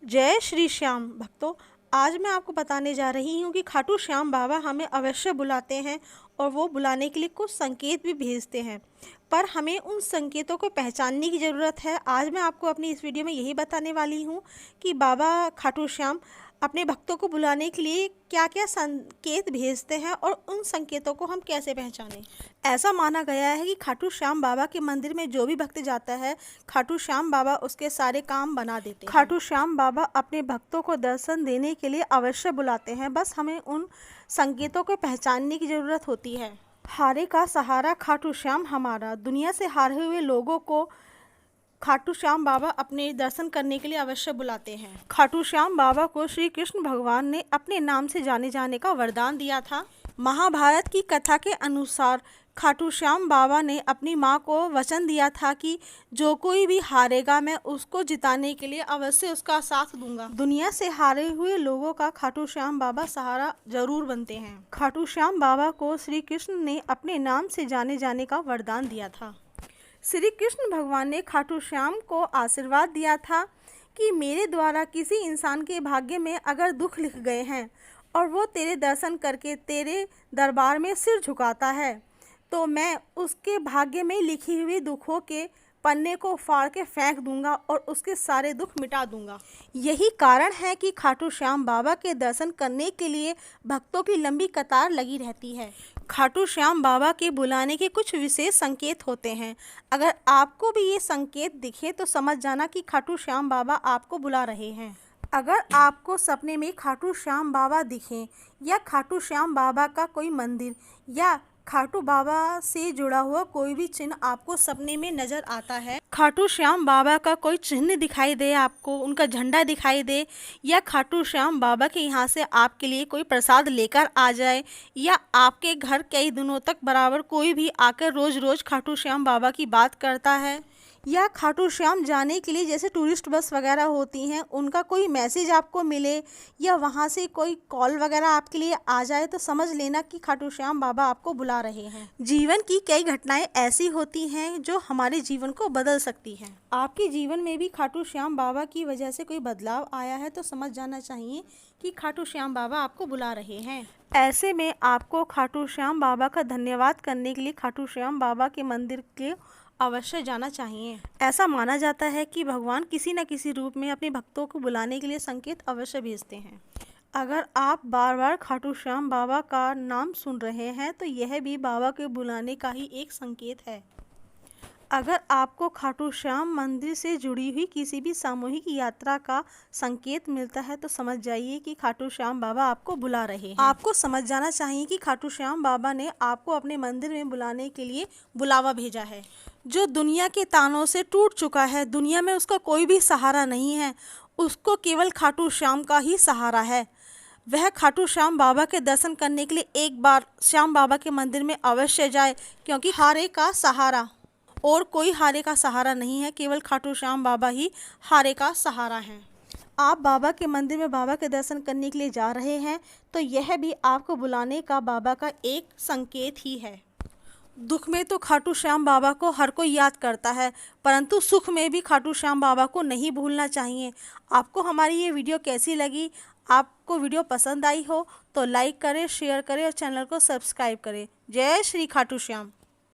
जय श्री श्याम भक्तों, आज मैं आपको बताने जा रही हूँ कि खाटू श्याम बाबा हमें अवश्य बुलाते हैं और वो बुलाने के लिए कुछ संकेत भी भेजते हैं, पर हमें उन संकेतों को पहचानने की ज़रूरत है। आज मैं आपको अपनी इस वीडियो में यही बताने वाली हूँ कि बाबा खाटू श्याम अपने भक्तों को बुलाने के लिए क्या क्या संकेत भेजते हैं और उन संकेतों को हम कैसे पहचानें। ऐसा माना गया है कि खाटू श्याम बाबा के मंदिर में जो भी भक्त जाता है, खाटू श्याम बाबा उसके सारे काम बना देते हैं। खाटू श्याम बाबा अपने भक्तों को दर्शन देने के लिए अवश्य बुलाते हैं, बस हमें उन संकेतों को पहचानने की ज़रूरत होती है। हारे का सहारा खाटू श्याम हमारा। दुनिया से हारे हुए लोगों को खाटू श्याम बाबा अपने दर्शन करने के लिए अवश्य बुलाते हैं। खाटू श्याम बाबा को श्री कृष्ण भगवान ने अपने नाम से जाने जाने का वरदान दिया था। महाभारत की कथा के अनुसार खाटू श्याम बाबा ने अपनी माँ को वचन दिया था कि जो कोई भी हारेगा मैं उसको जिताने के लिए अवश्य उसका साथ दूंगा। दुनिया से हारे हुए लोगों का खाटू श्याम बाबा सहारा जरूर बनते हैं। खाटू श्याम बाबा को श्री कृष्ण ने अपने नाम से जाने जाने का वरदान दिया था। श्री कृष्ण भगवान ने खाटू श्याम को आशीर्वाद दिया था कि मेरे द्वारा किसी इंसान के भाग्य में अगर दुख लिख गए हैं और वो तेरे दर्शन करके तेरे दरबार में सिर झुकाता है तो मैं उसके भाग्य में लिखी हुई दुखों के पन्ने को फाड़ के फेंक दूंगा और उसके सारे दुख मिटा दूंगा। यही कारण है कि खाटू श्याम बाबा के दर्शन करने के लिए भक्तों की लंबी कतार लगी रहती है। खाटू श्याम बाबा के बुलाने के कुछ विशेष संकेत होते हैं। अगर आपको भी ये संकेत दिखे तो समझ जाना कि खाटू श्याम बाबा आपको बुला रहे हैं। अगर आपको सपने में खाटू श्याम बाबा दिखें या खाटू श्याम बाबा का कोई मंदिर या खाटू बाबा से जुड़ा हुआ कोई भी चिन्ह आपको सपने में नजर आता है, खाटू श्याम बाबा का कोई चिन्ह दिखाई दे, आपको उनका झंडा दिखाई दे, या खाटू श्याम बाबा के यहाँ से आपके लिए कोई प्रसाद लेकर आ जाए, या आपके घर कई दिनों तक बराबर कोई भी आकर रोज रोज खाटू श्याम बाबा की बात करता है, या खाटू श्याम जाने के लिए जैसे टूरिस्ट बस वगैरह होती हैं उनका कोई मैसेज आपको मिले, या वहाँ से कोई कॉल वगैरह आपके लिए आ जाए, तो समझ लेना कि खाटू श्याम बाबा आपको बुला रहे हैं। जीवन की कई घटनाएं ऐसी होती हैं जो हमारे जीवन को बदल सकती हैं। आपके जीवन में भी खाटू श्याम बाबा की वजह से कोई बदलाव आया है तो समझ जाना चाहिए कि खाटू श्याम बाबा आपको बुला रहे हैं। ऐसे में आपको खाटू श्याम बाबा का धन्यवाद करने के लिए खाटू श्याम बाबा के मंदिर के अवश्य जाना चाहिए। ऐसा माना जाता है कि भगवान किसी न किसी रूप में अपने भक्तों को बुलाने के लिए संकेत अवश्य भेजते हैं। अगर आप बार बार खाटू श्याम बाबा का नाम सुन रहे हैं तो यह भी बाबा के बुलाने का ही एक संकेत है। अगर आपको खाटू श्याम मंदिर से जुड़ी हुई किसी भी सामूहिक यात्रा का संकेत मिलता है तो समझ जाइए कि खाटू श्याम बाबा आपको बुला रहे हैं। आपको समझ जाना चाहिए कि खाटू श्याम बाबा ने आपको अपने मंदिर में बुलाने के लिए बुलावा भेजा है। जो दुनिया के तानों से टूट चुका है, दुनिया में उसका कोई भी सहारा नहीं है, उसको केवल खाटू श्याम का ही सहारा है। वह खाटू श्याम बाबा के दर्शन करने के लिए एक बार श्याम बाबा के मंदिर में अवश्य जाए, क्योंकि हारे का सहारा और कोई हारे का सहारा नहीं है, केवल खाटू श्याम बाबा ही हारे का सहारा हैं। आप बाबा के मंदिर में बाबा के दर्शन करने के लिए जा रहे हैं तो यह भी आपको बुलाने का बाबा का एक संकेत ही है। दुख में तो खाटू श्याम बाबा को हर कोई याद करता है, परंतु सुख में भी खाटू श्याम बाबा को नहीं भूलना चाहिए। आपको हमारी ये वीडियो कैसी लगी? आपको वीडियो पसंद आई हो तो लाइक करें, शेयर करें और चैनल को सब्सक्राइब करें। जय श्री खाटू श्याम।